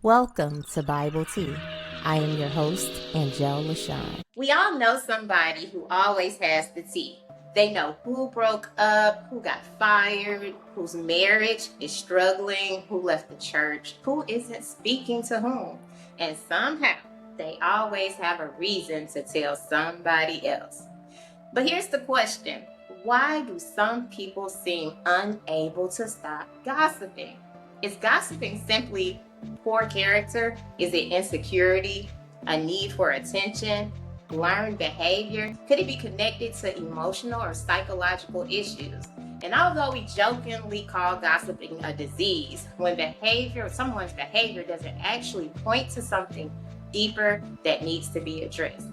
Welcome to Bible Tea. I am your host, Angel LaShawn. We all know somebody who always has the tea. They know who broke up, who got fired, whose marriage is struggling, who left the church, who isn't speaking to whom. And somehow, they always have a reason to tell somebody else. But here's the question. Why do some people seem unable to stop gossiping? Is gossiping simply poor character? Is it insecurity? A need for attention? Learned behavior? Could it be connected to emotional or psychological issues? And although we jokingly call gossiping a disease, when someone's behavior doesn't actually point to something deeper that needs to be addressed.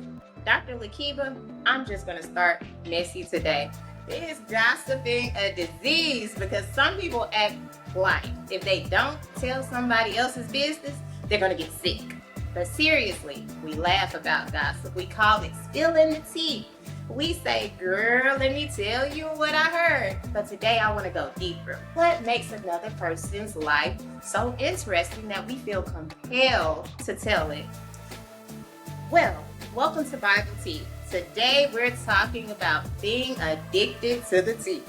Dr. Lakiba, I'm just going to start messy today. Is gossiping a disease? Because some people act like if they don't tell somebody else's business, they're going to get sick. But seriously, we laugh about gossip. We call it spilling the tea. We say, girl, let me tell you what I heard. But today I want to go deeper. What makes another person's life so interesting that we feel compelled to tell it? Well, welcome to Bible Tea. Today we're talking about being addicted to the tea.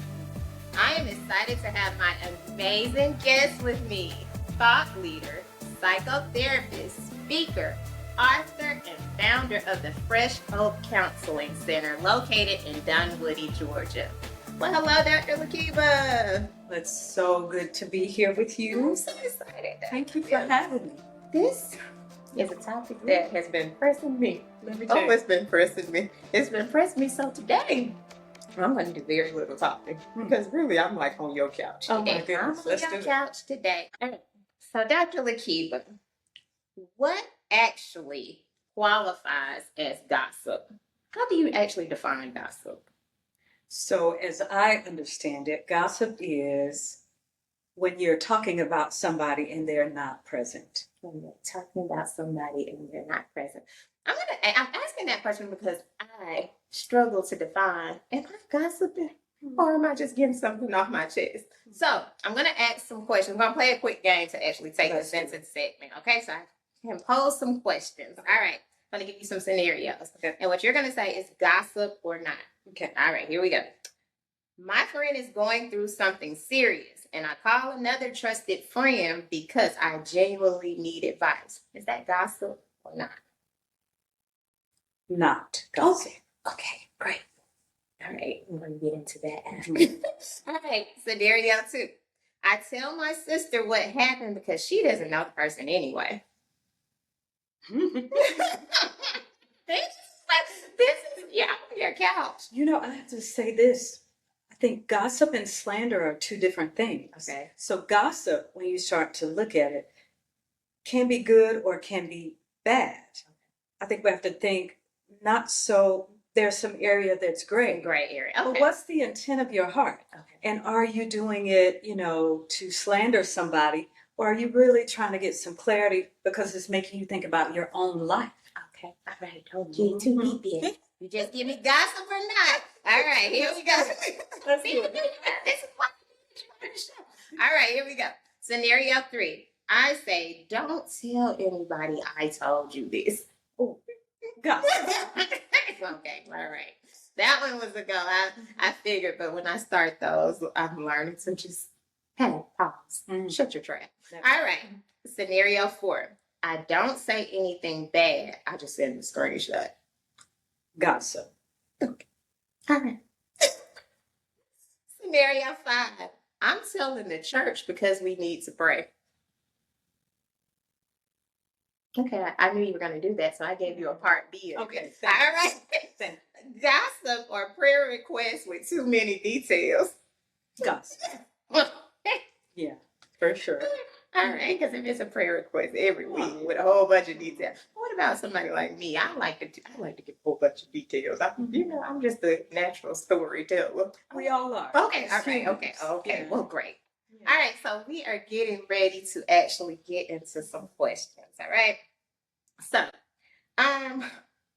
I am excited to have my amazing guest with me, thought leader, psychotherapist, speaker, author, and founder of the Fresh Hope Counseling Center located in Dunwoody, Georgia. Well, hello, Dr. Lakiba. It's so good to be here with you. I'm so excited. Thank you for having me. This is a topic that has been pressing me. It's been pressing me. It's been pressing me. So today, I'm going to do very little talking because really I'm like on your couch. Oh my today. goodness. I'm on your couch today. So Dr. Lakiba, what actually qualifies as gossip? How do you actually define gossip? So as I understand it, gossip is when you're talking about somebody and they're not present. When you're talking about somebody and they're not present. I'm asking that question because I struggle to define, am I gossiping or am I just getting something off my chest? So I'm going to ask some questions. I'm going to play a quick game to actually take the sentence segment. Okay, so I can pose some questions. Okay. All right, I'm going to give you some scenarios. Okay. And what you're going to say is gossip or not. Okay. All right, here we go. My friend is going through something serious, and I call another trusted friend because I genuinely need advice. Is that gossip or not? Not gossip. Okay, great. All right, I'm going to get into that after. All right, scenario 2. I tell my sister what happened because she doesn't know the person anyway. This is your couch. You know, I have to say this. I think gossip and slander are two different things. Okay. So gossip, when you start to look at it, can be good or can be bad. I think we have to think not so, there's some area that's gray. Gray area. Okay. But what's the intent of your heart? Okay. And are you doing it, to slander somebody? Or are you really trying to get some clarity because it's making you think about your own life? Okay. All right. Don't get too deep in. You just give me gossip or not. All right. Here we go. Let's do it. This is what all right. Here we go. Scenario 3. I say, don't tell anybody I told you this. Oh, gossip. Okay. All right. That one was a go. I figured, but when I start those, I'm learning to just pause. Shut your trap. All right. Scenario 4. I don't say anything bad. I just send the screenshot. Gossip. Okay. All right. Scenario 5. I'm telling the church because we need to pray. Okay, I knew you were going to do that, so I gave you a part B. Okay. All right. Gossip or prayer requests with too many details. Gossip. Yeah, for sure. All right, because if it's a prayer request every week with a whole bunch of details, what about somebody like me? I like to give a whole bunch of details. I'm just a natural storyteller. We all are. Okay, all right, okay. Yeah. Well, great. Yeah. All right, so we are getting ready to actually get into some questions. All right. So,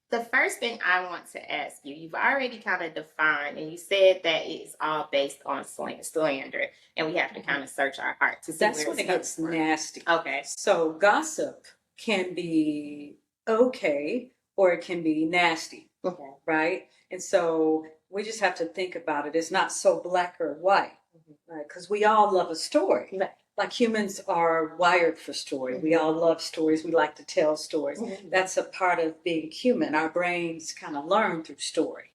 The first thing I want to ask you, you've already kind of defined, and you said that it's all based on slander, and we have to kind of search our heart to see That's where when it's it gets coming from. nasty. Okay. So gossip can be okay or it can be nasty, Okay. right? And so we just have to think about it. It's not so black or white, right? Because we all love a story. Right. Like humans are wired for story. We all love stories. We like to tell stories. That's a part of being human. Our brains kind of learn through story.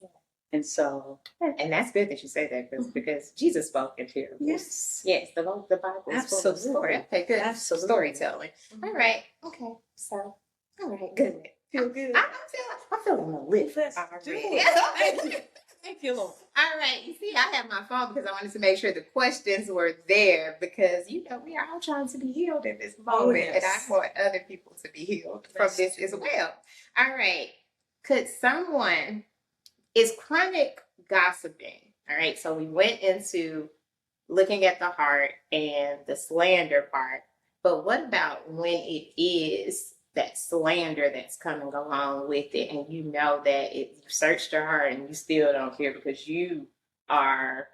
And so, and that's good that you say that because Jesus spoke in parables. Yes, the Bible is full of story. Okay, good. Absolutely. Storytelling. All right. Okay. So, all right. Good. Feel good. I'm feeling a lift. Thank you, Lord. All right. You see, I have my phone because I wanted to make sure the questions were there because, we are all trying to be healed in this moment. And I want other people to be healed from this as well. All right. Is chronic gossiping. All right. So we went into looking at the heart and the slander part. But what about when it is that slander that's coming along with it, and you know that you searched your heart and you still don't care because you are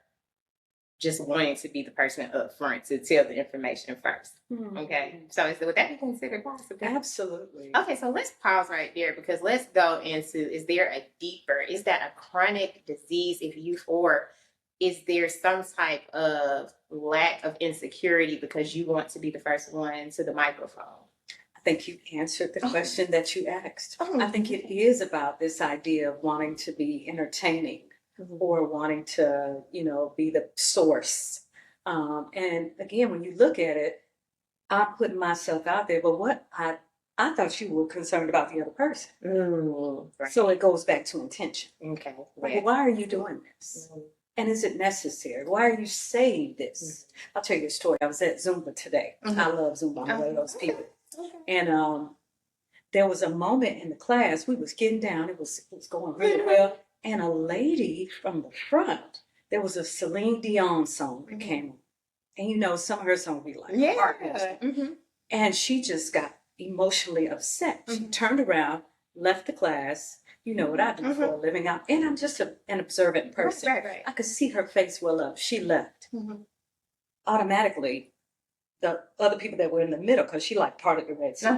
just wanting to be the person up front to tell the information first. Okay, so would that be considered gossip? Absolutely. Okay, so let's pause right there because let's go into, is that a chronic disease or is there some type of lack of insecurity because you want to be the first one to the microphone? I think you answered the question that you asked. I think it is about this idea of wanting to be entertaining or wanting to, be the source. And again, when you look at it, I'm putting myself out there, but what I thought you were concerned about the other person. Right. So it goes back to intention. Okay. Like, why are you doing this? And is it necessary? Why are you saying this? I'll tell you a story. I was at Zumba today. I love Zumba. I'm one of those people. And there was a moment in the class, we was getting down. It was going really well. And a lady from the front, there was a Celine Dion song that came on. And some of her songs be like, and she just got emotionally upset. She turned around, left the class. You know what I do for a living. And I'm just an observant person. Right. I could see her face well up. She left. Automatically, the other people that were in the middle, because she parted the Red Sea,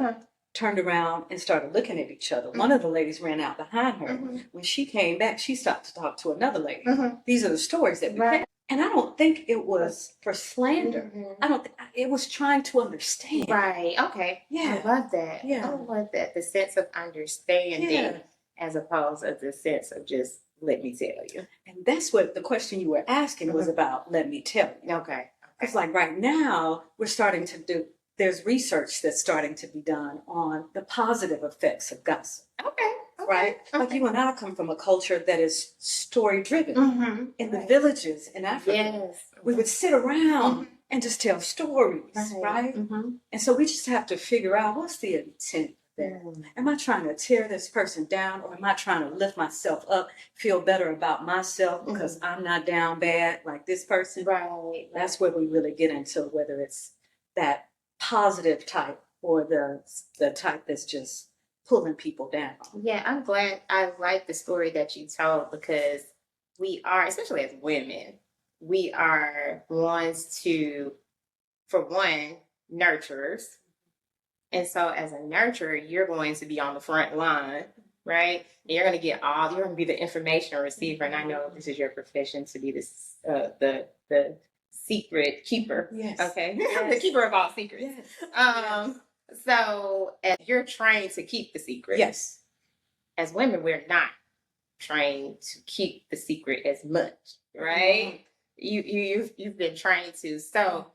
turned around and started looking at each other. One of the ladies ran out behind her. When she came back, she stopped to talk to another lady. These are the stories that we had. And I don't think it was for slander. I don't think it was trying to understand. Right. Okay. Yeah. I love that. Yeah. I love that. The sense of understanding as opposed to the sense of just let me tell you. And that's what the question you were asking was about. Let me tell you. Okay. It's like right now we're starting to do. There's research that's starting to be done on the positive effects of gossip. Okay. Right? Like you and I come from a culture that is story driven. In the villages in Africa, we would sit around and just tell stories, right? And so we just have to figure out what's the intent there. Am I trying to tear this person down, or am I trying to lift myself up, feel better about myself because I'm not down bad like this person? Right. That's where we really get into whether it's that positive type or the type that's just pulling people down. Yeah, I'm glad. I like the story that you told because we are, especially as women, we are ones to, for one, nurturers. And so as a nurturer, you're going to be on the front line, right? And you're going to be the information receiver. And I know this is your profession to be the secret keeper. Yes. Okay. The keeper of all secrets. Yes. So as you're trained to keep the secret. Yes. As women, we're not trained to keep the secret as much, right? You've been trained to. So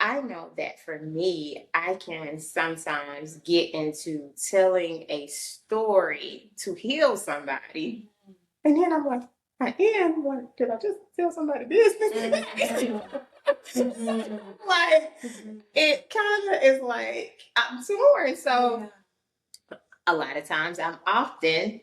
I know that for me, I can sometimes get into telling a story to heal somebody. And then I'm like, did I just tell somebody business? Like, it kind of is like, I'm torn. So a lot of times I'm often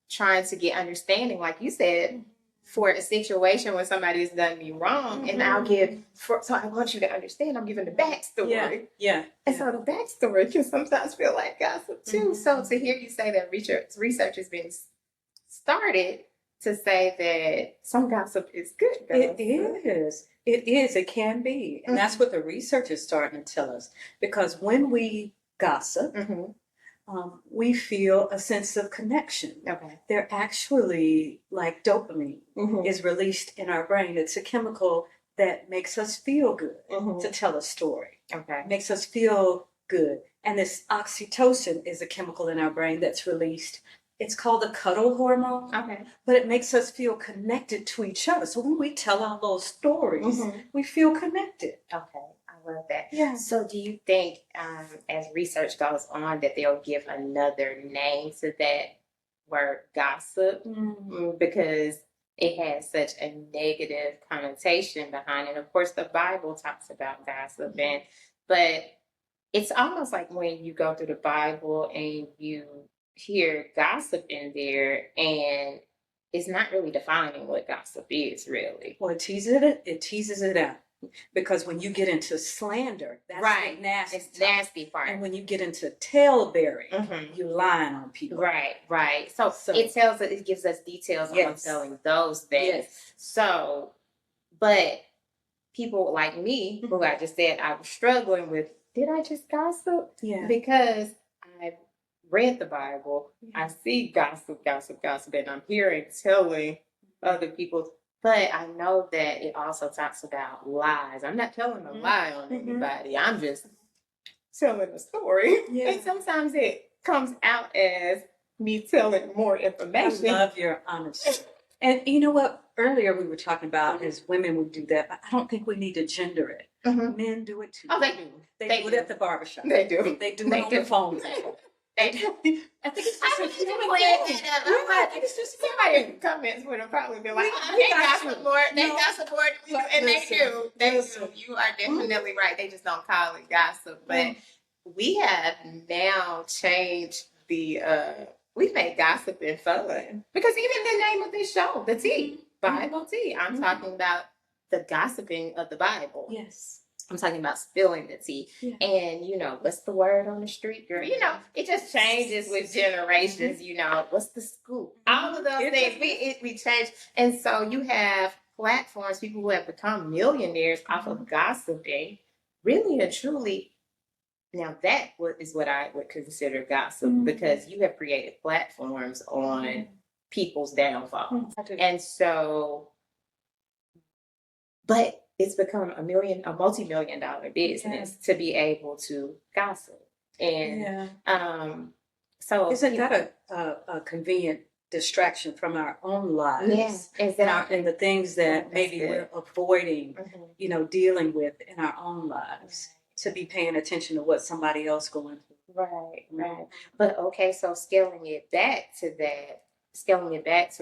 trying to get understanding, like you said, for a situation when somebody has done me wrong, and I'll give, so I want you to understand, I'm giving the backstory. Yeah. And so the backstory can sometimes feel like gossip too. So to hear you say that research has been started to say that some gossip is good gossip. It is. It is. It can be. And that's what the research is starting to tell us. Because when we gossip, we feel a sense of connection. Okay. They're actually like dopamine is released in our brain. It's a chemical that makes us feel good to tell a story. Okay. Makes us feel good. And this oxytocin is a chemical in our brain that's released. It's called the cuddle hormone. Okay. But it makes us feel connected to each other. So when we tell our little stories, we feel connected. Okay. I love that. Yeah. So do you think, as research goes on, that they'll give another name to that word gossip? Because it has such a negative connotation behind it. Of course, the Bible talks about gossip, but it's almost like when you go through the Bible and you hear gossip in there, and it's not really defining what gossip is, really. Well, it teases it out. Because when you get into slander, that's the nasty, it's nasty part. And when you get into talebearing, you're lying on people. Right. So it gives us details on telling those things. Yes. So, but people like me, who I just said I was struggling with, did I just gossip? Yeah. Because I read the Bible, I see gossip, and I'm hearing telling other people. But I know that it also talks about lies. I'm not telling a lie on anybody. I'm just telling a story. Yeah. And sometimes it comes out as me telling more information. I love your honesty. And you know what? Earlier we were talking about as women would do that, but I don't think we need to gender it. Men do it too. Oh, they do. They do it at the barbershop. They do. They do it on the phone. I think it's just somebody in the comments would have probably been like, they got support, and they do. You are definitely right. They just don't call it gossip. But we have now changed we've made gossiping fun. Because even the name of this show, the Tea, Bible Tea, I'm talking about the gossiping of the Bible. Yes. I'm talking about spilling the tea. Yeah. And, what's the word on the street, girl? It just changes with generations, what's the scoop? All of those things, we change. And so you have platforms, people who have become millionaires off of gossiping, really and truly. Now that is what I would consider gossip, because you have created platforms on people's downfall. And so, but it's become a multi-million-dollar business to be able to gossip. And so isn't that a convenient distraction from our own lives? Yeah, and the things that maybe we're avoiding, dealing with in our own lives, to be paying attention to what somebody else going through. Right. But okay, so scaling it back to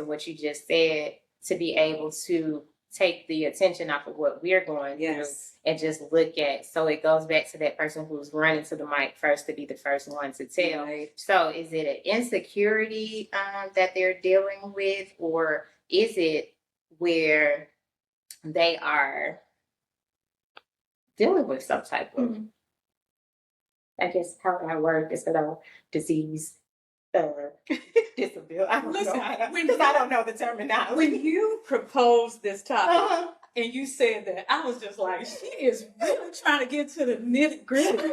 what you just said, to be able to take the attention off of what we're going through and just look at. So it goes back to that person who's running to the mic first to be the first one to tell. Right. So is it an insecurity that they're dealing with, or is it where they are dealing with some type of, I guess, how do I word this, disease, disability? I don't know. Because I don't know the terminology. When you proposed this topic and you said that, I was just like, she is really trying to get to the nitty-gritty.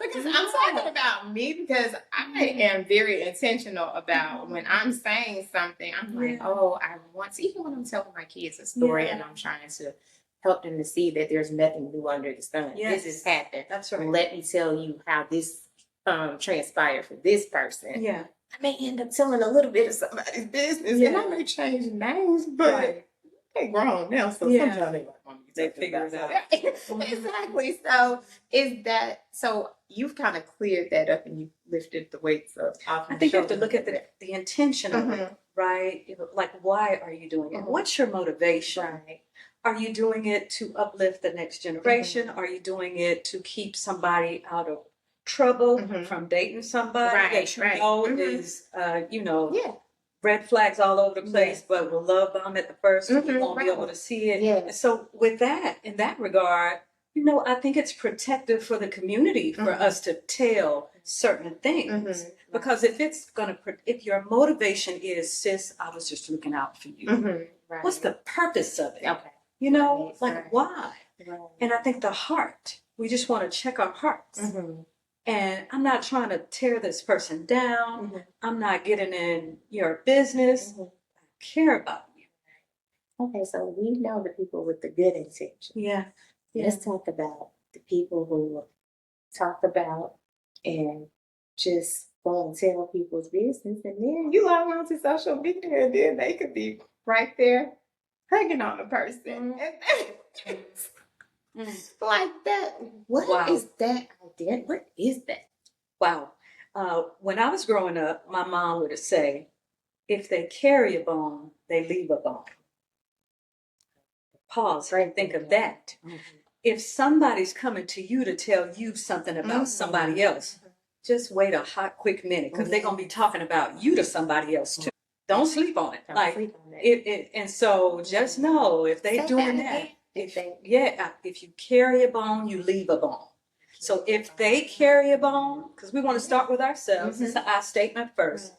Because I'm talking about me, because I am very intentional about when I'm saying something, I'm like, I want to, even when I'm telling my kids a story and I'm trying to help them to see that there's nothing new under the sun. Yes. This has happened. That's right. Let me tell you how this transpired for this person. Yeah. I may end up telling a little bit of somebody's business, and I may change names, but they're grown now, so sometimes they figure it out. Exactly. So so you've kind of cleared that up and you lifted the weights up off. I think you have to look at the intention of it, right? Like, why are you doing it? What's your motivation? Right. Are you doing it to uplift the next generation? Are you doing it to keep somebody out of trouble from dating somebody that you know is, red flags all over the place, but we'll love bomb at the first, and we won't be able to see it. Yeah. And so with that, in that regard, I think it's protective for the community for us to tell certain things. Because if your motivation is, sis, I was just looking out for you. What's the purpose of it? Okay. Why? Right. And I think the heart, we just want to check our hearts. And I'm not trying to tear this person down. I'm not getting in your business. I care about you. Okay, so we know the people with the good intention. Yeah. Let's talk about the people who talk about and just go and tell people's business, and then you log on to social media, and then they could be right there hugging on the person. Like that. What is that idea? What is that? Wow. When I was growing up, my mom would say, if they carry a bone, they leave a bone. Pause and think of that. If somebody's coming to you to tell you something about somebody else, just wait a hot, quick minute, because they're going to be talking about you to somebody else too. Don't sleep on it. And so just know, if they're doing that, if you carry a bone, you leave a bone. So if they carry a bone, because we want to start with ourselves, it's our statement first.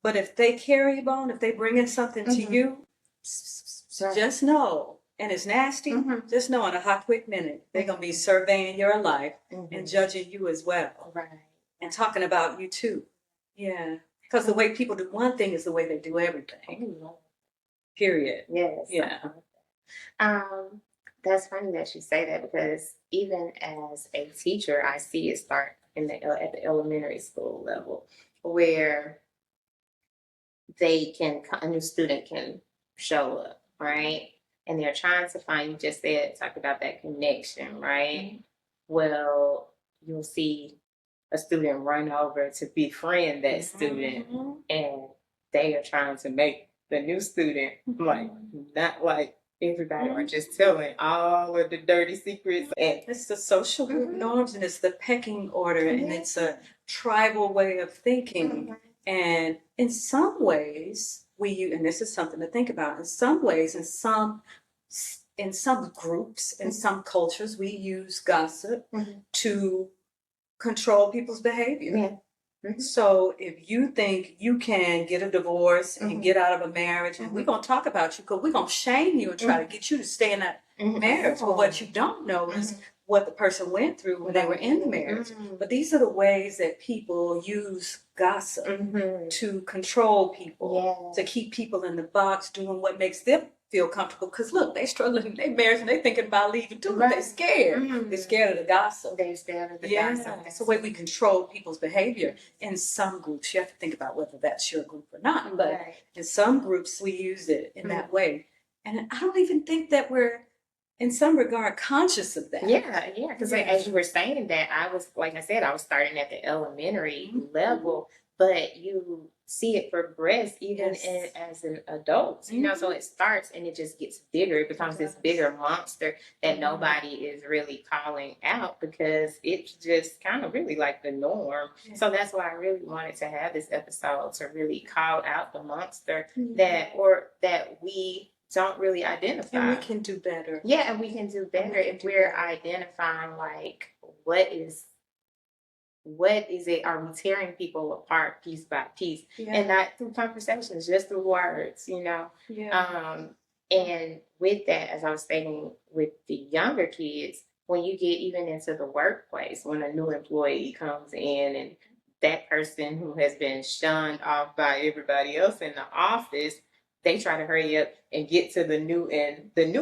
But if they carry a bone, if they bring in something to you, just know, and it's nasty, just know in a hot, quick minute, they're going to be surveying your life and judging you as well. Right. And talking about you too. Yeah. Because the way people do one thing is the way they do everything. Period. Yes. Yeah. That's funny that you say that, because even as a teacher, I see it start at the elementary school level, where a new student can show up, right? And they're trying to find, you just talk about that connection, right? Well, you'll see a student run over to befriend that student, and they are trying to make the new student not like everybody, or just telling all of the dirty secrets. And it's the social group norms, and it's the pecking order, and it's a tribal way of thinking. And in some ways, and this is something to think about, in some ways, in some groups, in some cultures, we use gossip to control people's behavior. So if you think you can get a divorce and get out of a marriage, and we're going to talk about you, because we're going to shame you and try to get you to stay in that marriage. But what you don't know is what the person went through when they were in the marriage. But these are the ways that people use gossip to control people, to keep people in the box, doing what makes them feel comfortable. Because look, they struggling in their marriage and they thinking about leaving too, but they're scared. They're scared of the gossip. They're scared of the gossip. That's the way we control people's behavior. In some groups, you have to think about whether that's your group or not. But in some groups, we use it in that way. And I don't even think that we're, in some regard, conscious of that. Yeah, because as you were saying that, I was starting at the elementary level, but you see it progress even as an adult, so it starts and it just gets bigger. It becomes this bigger monster that nobody is really calling out, because it's just kind of really like the norm. So that's why I really wanted to have this episode, to really call out the monster that we don't really identify. And we can do better. Yeah, and we can do better if we're identifying what is it? Are we tearing people apart piece by piece, and not through conversations, just through words, And with that, as I was stating, with the younger kids, when you get even into the workplace, when a new employee comes in and that person who has been shunned off by everybody else in the office, they try to hurry up and get to the new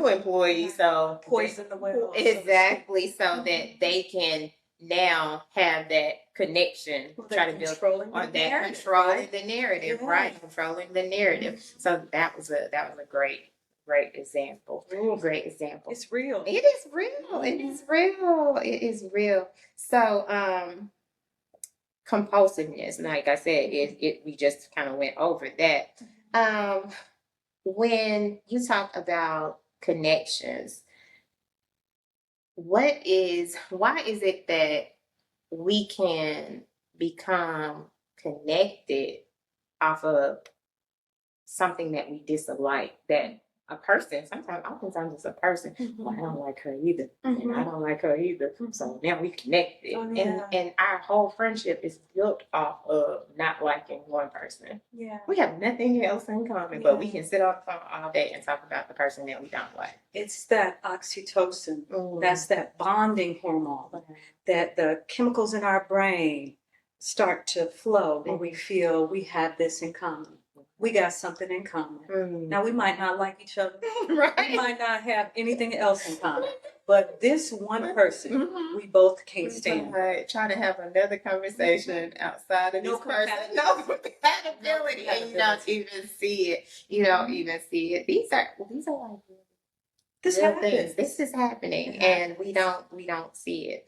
employee, so poison the well. Exactly, so that they can now have that connection, try to build on that, controlling the narrative, right? Controlling the narrative. So that was a great example. Great example. It's real. It is real. It is real. It is real. So compulsiveness, like I said, we just kind of went over that. When you talk about connections, why is it that we can become connected off of something that we dislike, that a person, oftentimes it's a person, well, I don't like her either, and I don't like her either. So now we connected, and our whole friendship is built off of not liking one person. Yeah. We have nothing else in common, but we can sit on the phone all day and talk about the person that we don't like. It's that oxytocin. That's that bonding hormone. That the chemicals in our brain start to flow when we feel we have this in common. We got something in common. Now, we might not like each other. Right. We might not have anything else in common. But this one person, we both can't stand. Try to have another conversation outside of this person. No compatibility. And you don't even see it. You don't even see it. These are like This real happens. things. This is happening, and we don't see it.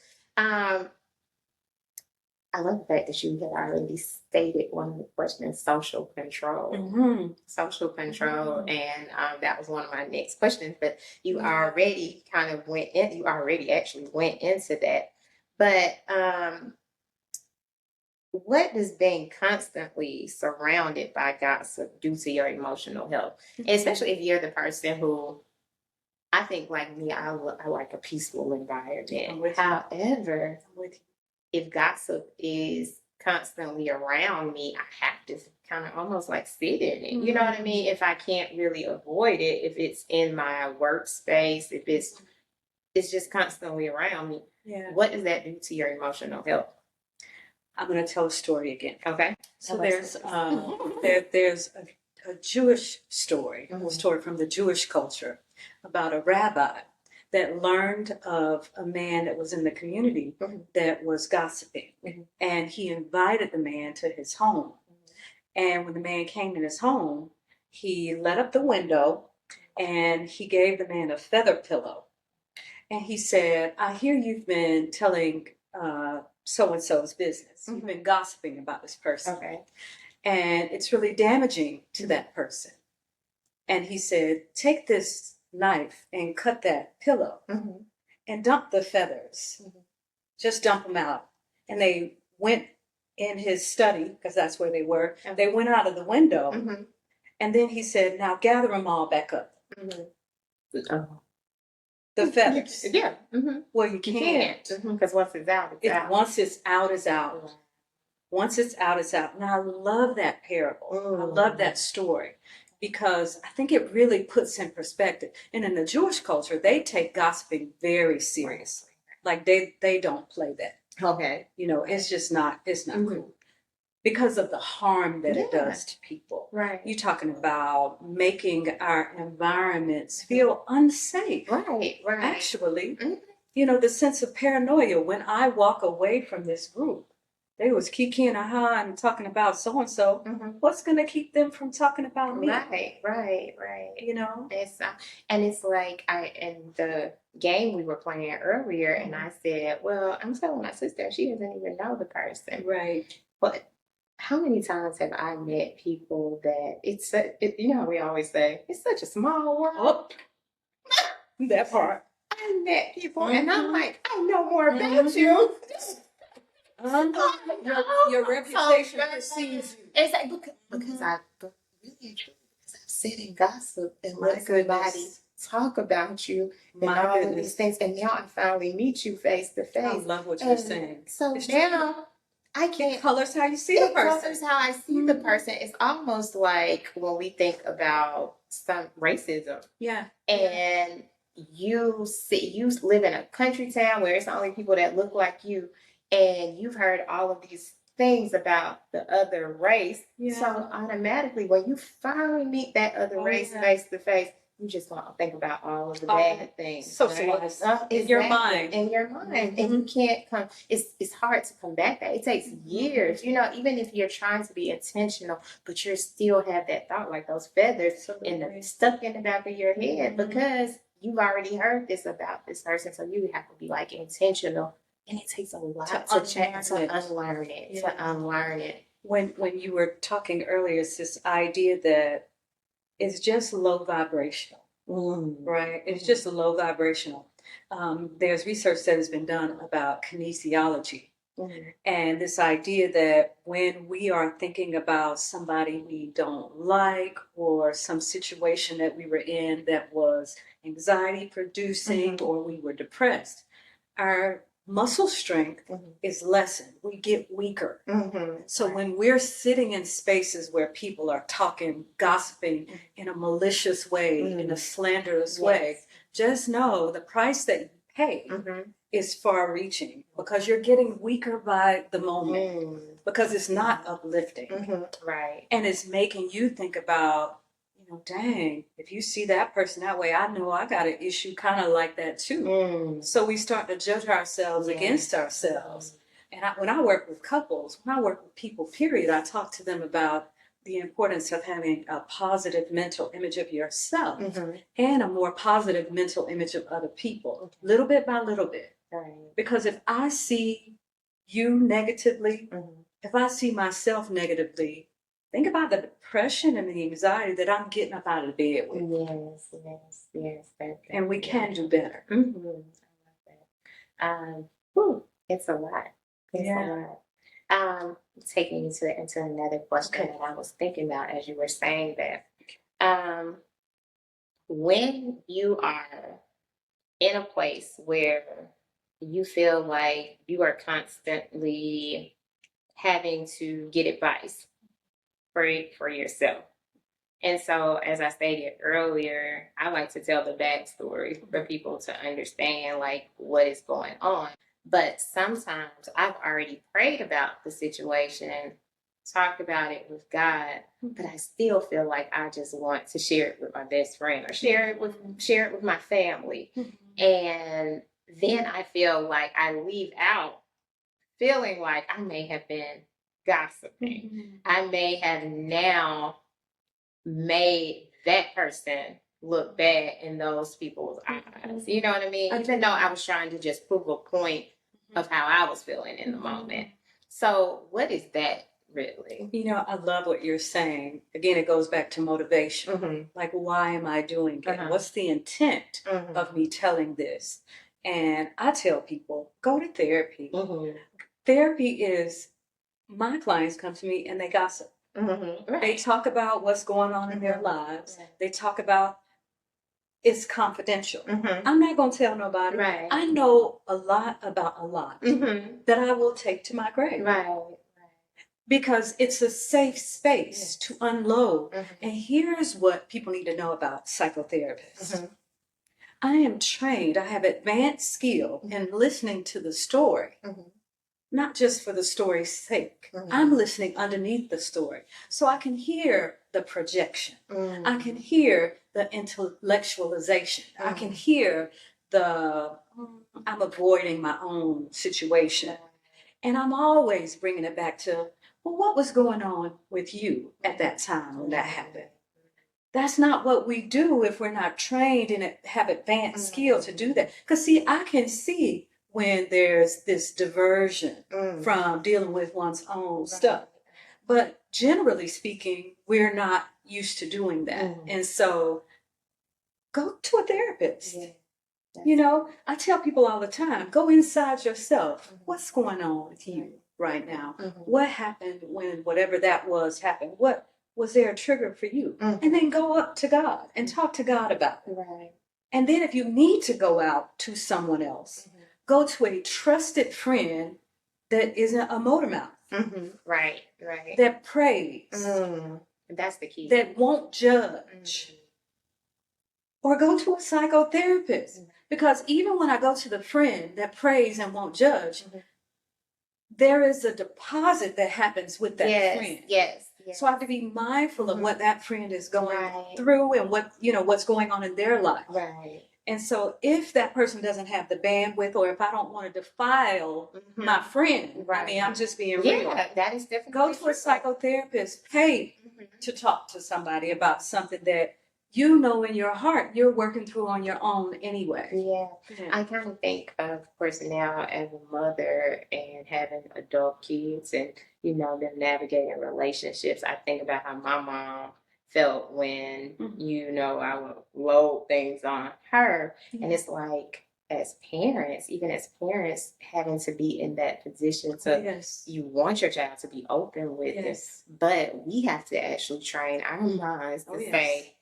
I love the fact that you had already stated one of the questions, social control. Social control, and that was one of my next questions, but you already kind of you already actually went into that. But what does being constantly surrounded by gossip do to your emotional health? Especially if you're the person who, I think like me, I like a peaceful environment. However, if gossip is constantly around me, I have to kind of almost like sit in it. You know what I mean? If I can't really avoid it, if it's in my workspace, if it's just constantly around me, what does that do to your emotional health? I'm going to tell a story again. Okay. So there's a Jewish story, a story from the Jewish culture about a rabbi that learned of a man that was in the community that was gossiping. And he invited the man to his home. And when the man came in his home, he let up the window and he gave the man a feather pillow. And he said, I hear you've been telling so-and-so's business. You've been gossiping about this person. Okay. And it's really damaging to that person. And he said, take this knife and cut that pillow and dump the feathers. Just dump them out. And they went in his study, because that's where they were. And they went out of the window. And then he said, now gather them all back up. The feathers. Yeah. Well, you can't. Because once it's out, it's out. Once it's out, it's out. Once it's out, it's out. Now, I love that parable. I love that story because I think it really puts in perspective. And in the Jewish culture, they take gossiping very seriously. Like they don't play that. Okay. You know, it's just not, it's not cool. Because of the harm that it does to people. Right. You're talking about making our environments feel unsafe. Right. Actually, you know, the sense of paranoia when I walk away from this group. They was kikiing and talking about so-and-so. What's going to keep them from talking about me? Right. You know? It's like in the game we were playing earlier, and I said, well, I'm telling my sister, she doesn't even know the person. Right. But how many times have I met people that you know how we always say, it's such a small world? That part. I met people, and I'm like, I know more about you. Your reputation precedes you. It's like because I've sit and gossip and let somebody talk about you and all of these things, and now I finally meet you face to face. I love what you're saying. So now I can't. It colors how you see the person. It colors how I see the person. It's almost like when we think about some racism. Yeah. And you live in a country town where it's only people that look like you. And you've heard all of these things about the other race. Yeah. So automatically, when you finally meet that other race face to face, you just want to think about all of the bad things. Socialize in your mind. In your mind. And you can't come, it's hard to come back. It takes years, you know, even if you're trying to be intentional, but you still have that thought, like those feathers stuck in the back of your head because you've already heard this about this person. So you have to be like intentional. And it takes a lot to unlearn it. When you were talking earlier, it's this idea that it's just low vibrational, right? It's just low vibrational. There's research that has been done about kinesiology, And this idea that when we are thinking about somebody we don't like or some situation that we were in that was anxiety producing or we were depressed, our muscle strength is lessened. We get weaker. So when we're sitting in spaces where people are talking, gossiping in a malicious way, in a slanderous way, just know the price that you pay is far reaching because you're getting weaker by the moment because it's not uplifting. Right. And it's making you think about, dang, if you see that person that way, I know I got an issue kind of like that too. So we start to judge ourselves against ourselves. And when I work with couples, when I work with people, period, I talk to them about the importance of having a positive mental image of yourself and a more positive mental image of other people, little bit by little bit. Right. Because if I see you negatively, if I see myself negatively, think about the depression and the anxiety that I'm getting up out of bed with. Yes. And we can do better. I love that. It's a lot. It's a lot. Taking you into another question that I was thinking about as you were saying that. When you are in a place where you feel like you are constantly having to get advice for yourself. And so, as I stated earlier, I like to tell the backstory for people to understand like what is going on. But sometimes I've already prayed about the situation, talked about it with God, but I still feel like I just want to share it with my best friend or share it with my family. And then I feel like I leave out feeling like I may have been gossiping. I may have now made that person look bad in those people's eyes. You know what I mean? Even though I was trying to just prove a point of how I was feeling in the moment. So what is that really? I love what you're saying. Again, it goes back to motivation. Like, why am I doing it? What's the intent of me telling this? And I tell people, go to therapy. Therapy is, my clients come to me and they gossip. They talk about what's going on in their lives. They talk about it's confidential. I'm not going to tell nobody. I know a lot about a lot that I will take to my grave. Because it's a safe space to unload. And here's what people need to know about psychotherapists. I am trained, I have advanced skill in listening to the story. Not just for the story's sake. I'm listening underneath the story. So I can hear the projection. I can hear the intellectualization. I can hear I'm avoiding my own situation. And I'm always bringing it back to, well, what was going on with you at that time when that happened? That's not what we do if we're not trained and have advanced skill to do that. Because see, I can see when there's this diversion from dealing with one's own stuff. But generally speaking, we're not used to doing that. And so go to a therapist. I tell people all the time, go inside yourself. What's going on with you right now? What happened when whatever that was happened? What was there a trigger for you? And then go up to God and talk to God about it. And then if you need to go out to someone else, go to a trusted friend that isn't a motor mouth. Right. That prays. That's the key. That won't judge. Or go to a psychotherapist. Because even when I go to the friend that prays and won't judge, there is a deposit that happens with that friend. Yes. So I have to be mindful of what that friend is going through and what's going on in their life. And so if that person doesn't have the bandwidth, or if I don't want to defile my friend, I mean, I'm just being real. Yeah, that is definitely go to a psychotherapist, pay to talk to somebody about something that in your heart you're working through on your own anyway. I kind of think of course now as a mother and having adult kids and them navigating relationships. I think about how my mom felt when I would load things on her, and it's like as parents, even as parents, having to be in that position to Yes. you want your child to be open with it, Yes. but we have to actually train our minds to Oh, yes. say,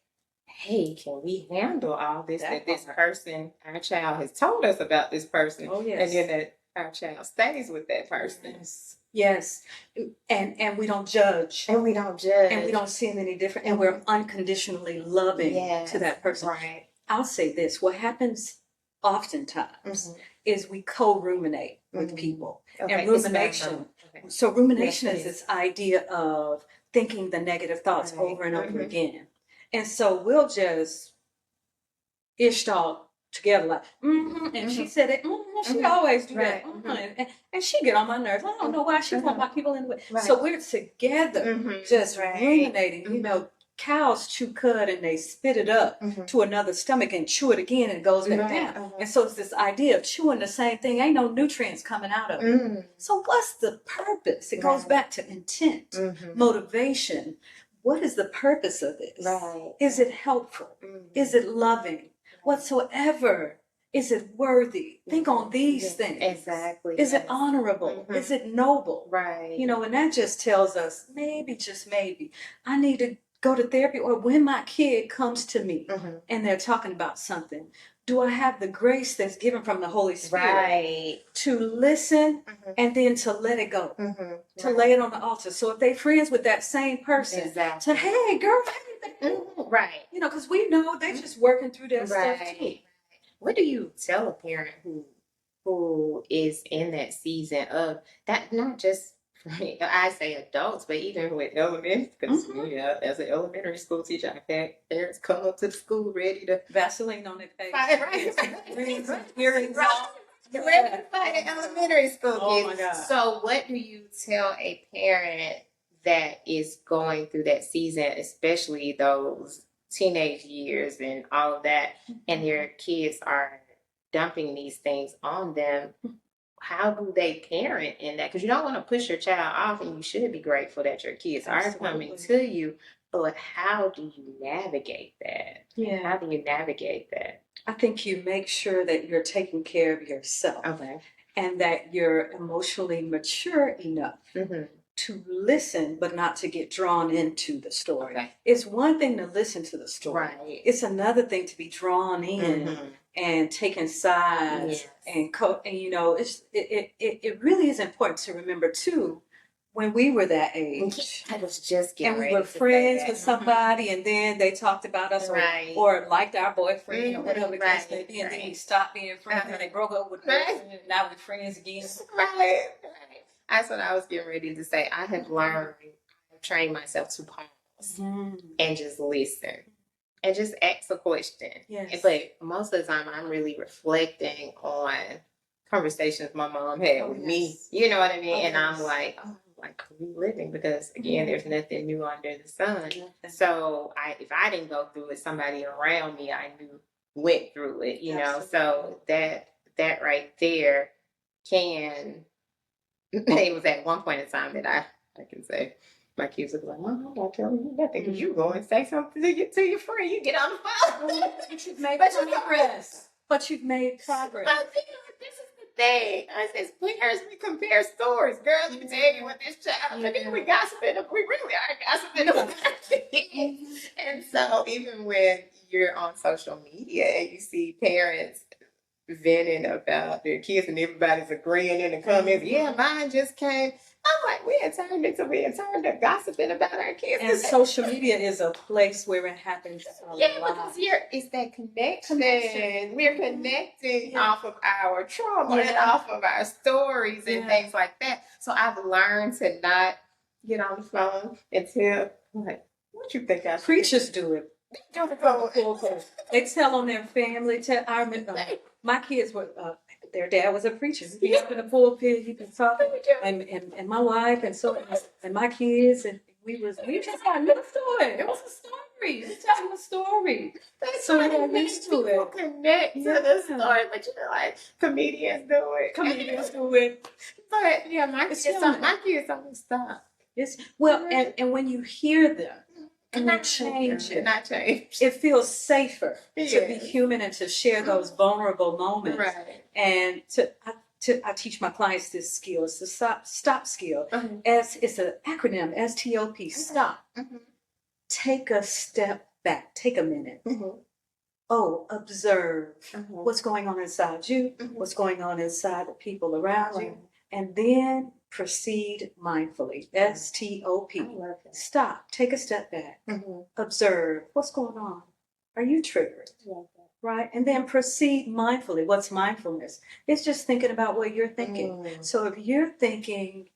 hey, can we handle all this That that this part. person, our child has told us about this person, Oh, and yes. then that our child stays with that person. Yes. Yes. And we don't judge. And we don't judge. And we don't see them any different. And we're unconditionally loving Yes, to that person. right. I'll say this. What happens oftentimes is we co-ruminate with people. Okay, And rumination. okay. So rumination Yes, is it this idea of thinking the negative thoughts Right. over and over again. And so we'll just ish talk together like, and she said it, she always do that. Right. And she get on my nerves. I don't know why she talking about people in the way. Right. So we're together just ruminating. You know, cows chew cud and they spit it up to another stomach and chew it again and it goes back down. And so it's this idea of chewing the same thing. Ain't no nutrients coming out of it. So what's the purpose? It goes back to intent, motivation. What is the purpose of this? Right. Is it helpful? Is it loving? Whatsoever. Is it worthy? Think on these things. Exactly. Is it honorable? Is it noble? Right. You know, and that just tells us maybe, just maybe, I need to go to therapy, or when my kid comes to me and they're talking about something, do I have the grace that's given from the Holy Spirit to listen and then to let it go, to lay it on the altar? So if they friends with that same person, to, hey, girl, right. You know, because we know they're just working through their stuff too. What do you tell a parent who is in that season of that, not just, I say adults, but even with elementary, because as an elementary school teacher, I've had parents come up to the school ready to Vaseline on their face. Right. Ready to fight in elementary school kids. Oh my God. So what do you tell a parent that is going through that season, especially those teenage years and all of that, and their kids are dumping these things on them? How do they parent in that? Because you don't want to push your child off, and you should be grateful that your kids are coming to you. But how do you navigate that? Yeah. How do you navigate that? I think you make sure that you're taking care of yourself. Okay. And that you're emotionally mature enough to listen, but not to get drawn into the story. Okay. It's one thing to listen to the story. Right. It's another thing to be drawn in and taking sides and you know, it really is important to remember too. When we were that age, I was just getting and we were friends with somebody, and then they talked about us or liked our boyfriend or whatever the case may be, and then we stopped being friends and they broke up with boyfriend, and now we're friends again. Right. That's what I was getting ready to say. I have learned, trained myself to pause and just listen and just ask a question. Yes. But most of the time, I'm really reflecting on conversations my mom had with me. You know what I mean? And I'm like, like reliving, because again, there's nothing new under the sun. So if I didn't go through it, somebody around me I knew went through it, you know. So that right there can, it was at one point in time that I can say my kids would be like, Mom, I'm not telling you nothing, because you go and say something to your friend, you get on the phone. But you've made progress. But you've made progress. This is thing. I said, parents, we compare stories. Girl, let me tell you what this child, and then we gossiping. We really are gossiping about kids. And so even when you're on social media and you see parents venting about their kids and everybody's agreeing in the comments, yeah, mine just came. I'm like, we had turned to gossiping about our kids. And social media is a place where it happens a lot. Because it's that connection. We're connecting off of our trauma and off of our stories and things like that. So I've learned to not get on the phone and tell, like, what you think I should Preachers do it. They tell on their family. I remember my kids were, their dad was a preacher. He'd be up in the pulpit, he'd be talking, and my wife and my kids, and we just got used to it. It was a story. It's telling a story. So we got used to it. Connect to the story, but you know, like comedians do it. But yeah, my kids don't stop. And when you hear them, and we change it. Not change. It feels safer to be Yes. human and to share those vulnerable moments. Right. And I teach my clients this skill. It's the stop skill. It's an acronym, STOP. Stop. Take a step back. Take a minute. Oh, observe what's going on inside you, what's going on inside the people around you, and then proceed mindfully. STOP. Stop. Take a step back. Observe what's going on. Are you triggered? Right? And then proceed mindfully. What's mindfulness? It's just thinking about what you're thinking. So if your thinking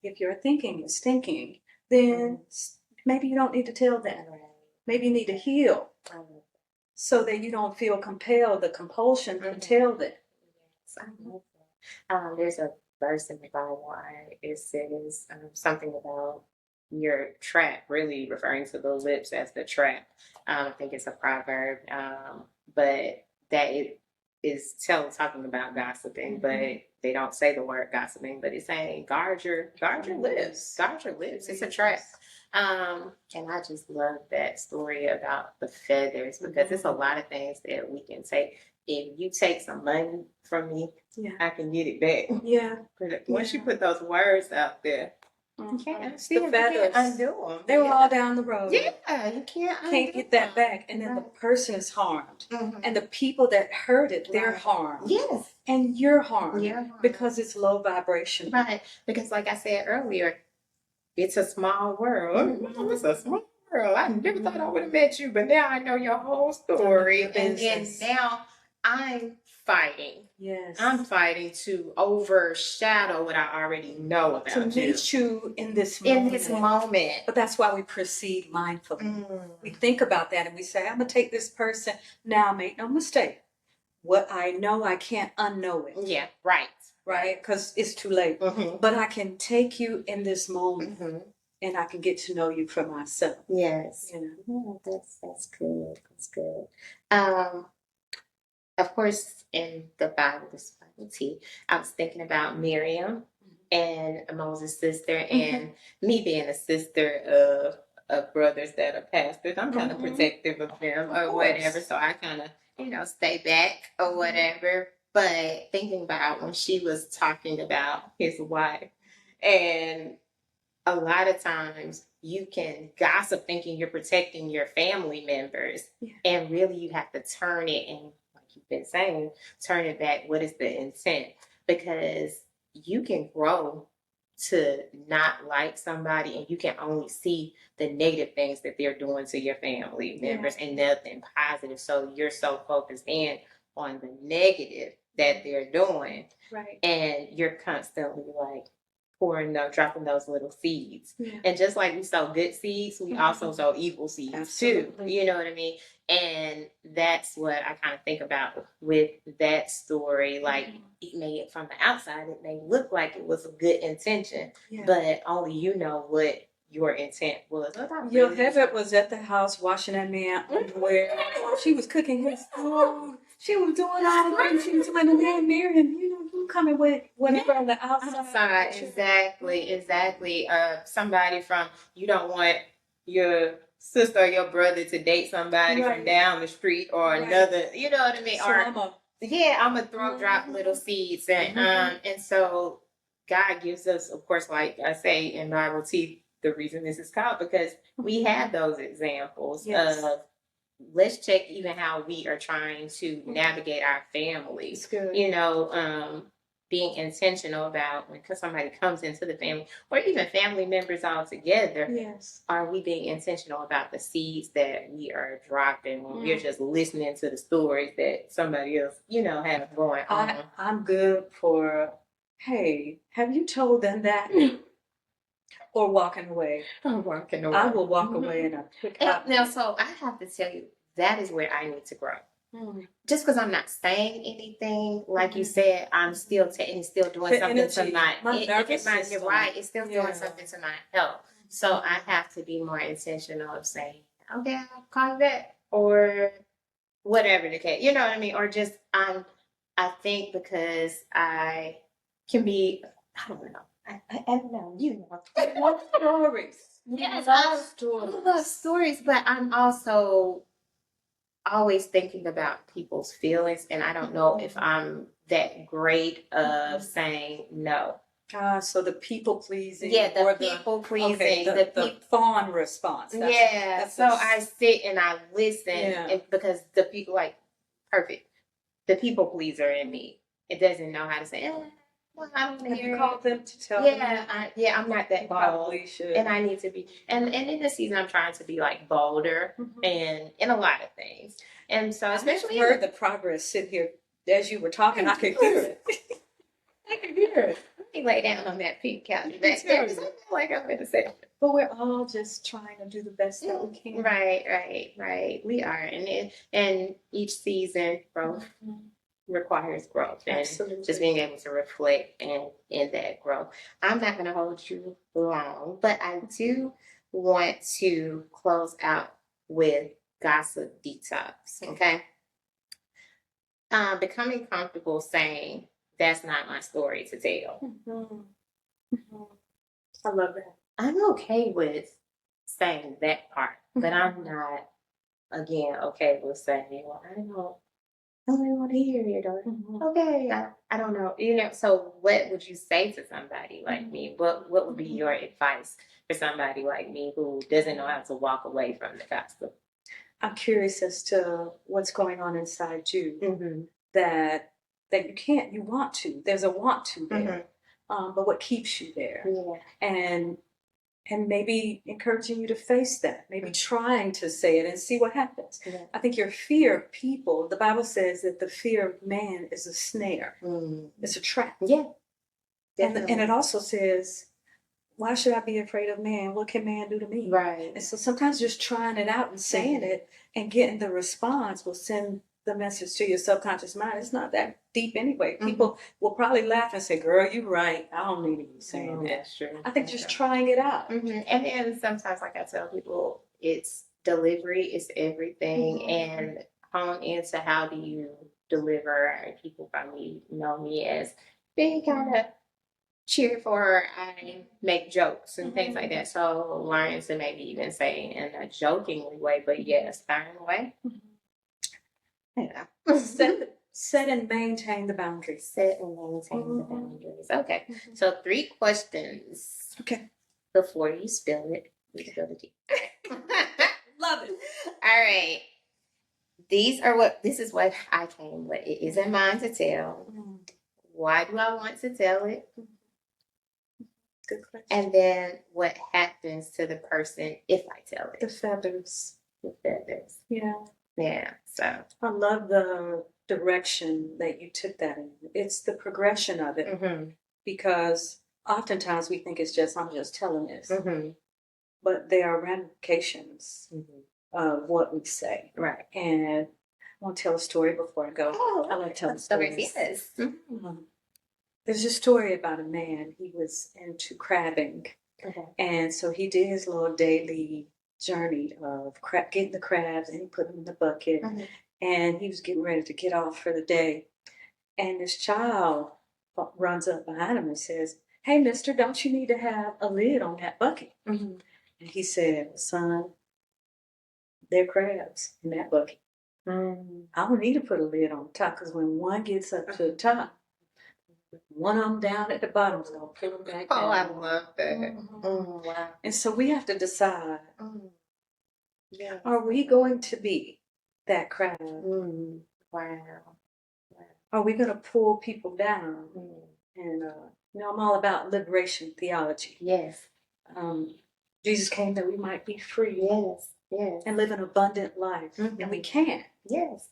is thinking, then maybe you don't need to tell that. Maybe you need to heal so that you don't feel compelled, the compulsion to tell that. There's a verse in the Bible. It says something about your trap, really referring to the lips as the trap. I think it's a proverb, but that it is talking about gossiping, but they don't say the word gossiping, but it's saying guard your lips, guard your lips. It's a trap. And I just love that story about the feathers, because it's a lot of things that we can take. If you take some money from me, I can get it back. Yeah. But once you put those words out there, you can't The feathers, undo them. they were all down the road. Yeah, you can't Get that back. And then the person is harmed. And the people that heard it, they're harmed. Yes. And you're harmed. Yeah. Because it's low vibration. Right. Because like I said earlier, it's a small world. It's a small world. I never thought I would have met you, but now I know your whole story. And then now I'm fighting. Yes. I'm fighting to overshadow what I already know about to meet you in this moment. But that's why we proceed mindfully. We think about that and we say, I'm going to take this person. Now, make no mistake. What I know, I can't unknow it. Yeah, right. Right? Because it's too late. But I can take you in this moment and I can get to know you for myself. Yes. That's good. That's good. Of course, in the Bible, I was thinking about Miriam and Moses' sister, and me being a sister of brothers that are pastors. I'm kind of protective of them or whatever, so I kind of, stay back or whatever. But thinking about when she was talking about his wife, and a lot of times you can gossip thinking you're protecting your family members, and really you have to turn it and, like you've been saying, turn it back. What is the intent? Because you can grow to not like somebody and you can only see the negative things that they're doing to your family members and nothing positive. So you're so focused in on the negative that they're doing. Right. And you're constantly like dropping those little seeds. And just like we sow good seeds, we also sow evil seeds too. You know what I mean? And that's what I kind of think about with that story. Like it may, from the outside, it may look like it was a good intention, but only you know what your intent was. Your Heather was at the house washing that man underwear. She was cooking his food. She was doing all the things. She was letting man Miriam, you coming with whatever on the outside. Exactly. Somebody from, you don't want your sister or your brother to date somebody from down the street or another, you know what I mean? So I'm a drop little seeds. And so God gives us, of course, like I say in Bible Tea, the reason this is called, because we have those examples of, let's check even how we are trying to navigate our family. Being intentional about when somebody comes into the family, or even family members all together. Are we being intentional about the seeds that we are dropping when we're just listening to the stories that somebody else, have going on? I'm good for, hey, have you told them that? Or walking away. I'm walking away. I will walk away in a quick Now, so I have to tell you, that is where I need to grow. Just because I'm not saying anything, like you said, I'm still still doing something to my nervous system. You're right. It's still doing something to my health. So I have to be more intentional of saying, okay, I'll call you back, or whatever the case. You know what I mean? Or just I think because I can be, I don't know. I don't know. You know. I love stories. Yes, love I stories. love stories, but I'm also always thinking about people's feelings, and I don't know if I'm that great of saying no. So the people pleasing, Yeah, the or people pleasing, okay, the fawn response. That's so I sit and I listen, Yeah. because the people, like, perfect. The people pleaser in me, it doesn't know how to say, well, I don't want to Have hear you it. called them to tell them? I'm not that You bold, probably should. and I need to be. And in this season, I'm trying to be like bolder and in a lot of things. And so, especially I heard the progress sit here as you were talking. I could hear it. I can hear it. Let me lay down on that pink couch back there. I feel like I'm in a session. But we're all just trying to do the best that we can. Right. We are, and each season growth requires growth, and Absolutely. just being able to reflect and in that growth. I'm not going to hold you long, but I do want to close out with gossip detox. Okay, becoming comfortable saying that's not my story to tell. I love that. I'm okay with saying that part, but I'm not, again, okay with saying, well, I don't really want to hear it, or okay, I don't know. So what would you say to somebody like me? What would be your advice for somebody like me who doesn't know how to walk away from the gossip? I'm curious as to what's going on inside you that you want to. There's a want to there. But what keeps you there? And maybe encouraging you to face that, maybe trying to say it and see what happens. I think your fear of people, the Bible says that the fear of man is a snare. It's a trap. Yeah. And it also says, why should I be afraid of man? What can man do to me? Right. And so sometimes just trying it out and saying it and getting the response will send the message to your subconscious mind. It's not that deep anyway. People will probably laugh and say, girl, you're right. I don't need to be saying that. That's true. I think just trying it out. And then sometimes, like I tell people, it's delivery is everything, and hone into how do you deliver. And people probably know me as being kind of cheerful. I make jokes and things like that. So learn to maybe even say in a jokingly way, but yes, stern way. Yeah. Set and maintain the boundaries. Set and maintain the boundaries. Okay. So 3 questions. Okay. Before you spill it, we spill the tea. Love it. All right. This is what I came with. It isn't mine to tell. Why do I want to tell it? Good question. And then what happens to the person if I tell it? The feathers. Yeah. So I love the direction that you took that in. It's the progression of it. Because oftentimes we think it's just, I'm just telling this. But there are ramifications of what we say. Right. And I want to tell a story before I go. I like telling stories. Yes. There's a story about a man. He was into crabbing. And so he did his little daily journey of getting the crabs, and he put them in the bucket. And he was getting ready to get off for the day. And this child runs up behind him and says, hey, mister, don't you need to have a lid on that bucket? And he said, son, there are crabs in that bucket. I don't need to put a lid on the top, because when one gets up to the top, one of them down at the bottom is going to pull them back down. Oh, I love that. Wow. And so we have to decide, are we going to be that crab? Wow. Are we going to pull people down? And, I'm all about liberation theology. Yes. Jesus came that we might be free. Yes. And live an abundant life. And we can. Yes.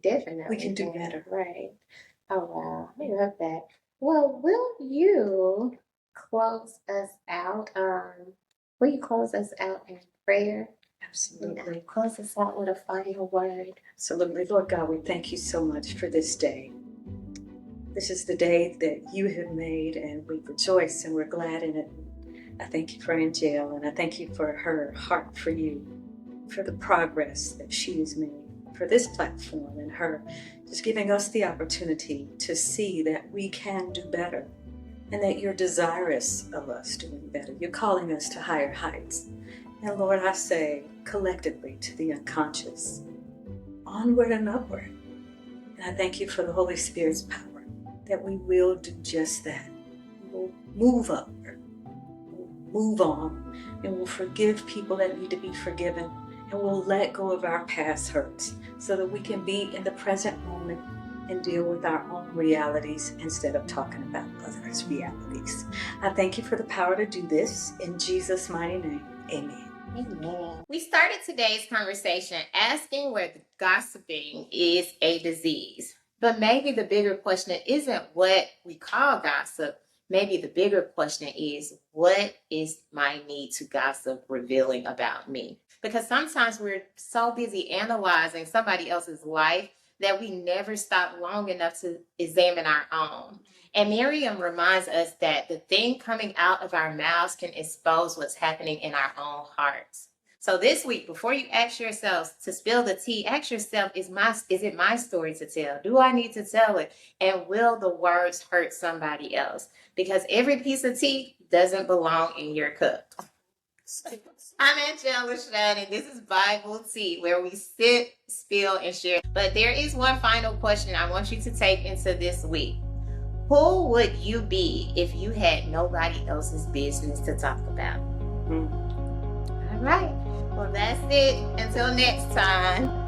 Definitely. We can do better. Right. Oh, wow. I love that. Well, will you close us out? Will you close us out in prayer? Absolutely. Close us out with a final word. Absolutely. Lord God, we thank you so much for this day. This is the day that you have made, and we rejoice and we're glad in it. I thank you for Angel, and I thank you for her heart for you, for the progress that she has made, for this platform, and her just giving us the opportunity to see that we can do better. and that you're desirous of us doing better. You're calling us to higher heights. And Lord, I say collectively to the unconscious, onward and upward. And I thank you for the Holy Spirit's power, that we will do just that. We will move upward, we'll move on, and we'll forgive people that need to be forgiven, and we'll let go of our past hurts so that we can be in the present moment and deal with our own realities instead of talking about others' realities. I thank you for the power to do this. In Jesus' mighty name, amen. Amen. We started today's conversation asking whether gossiping is a disease. But maybe the bigger question isn't what we call gossip. Maybe the bigger question is, what is my need to gossip revealing about me? Because sometimes we're so busy analyzing somebody else's life that we never stop long enough to examine our own. And Miriam reminds us that the thing coming out of our mouths can expose what's happening in our own hearts. So this week, before you ask yourselves to spill the tea, ask yourself, is it my story to tell? Do I need to tell it? And will the words hurt somebody else? Because every piece of tea doesn't belong in your cup. I'm Angela Shad, and this is Bible Tea, where we sit, spill, and share. But there is one final question I want you to take into this week. Who would you be if you had nobody else's business to talk about? All right. Well, that's it. Until next time.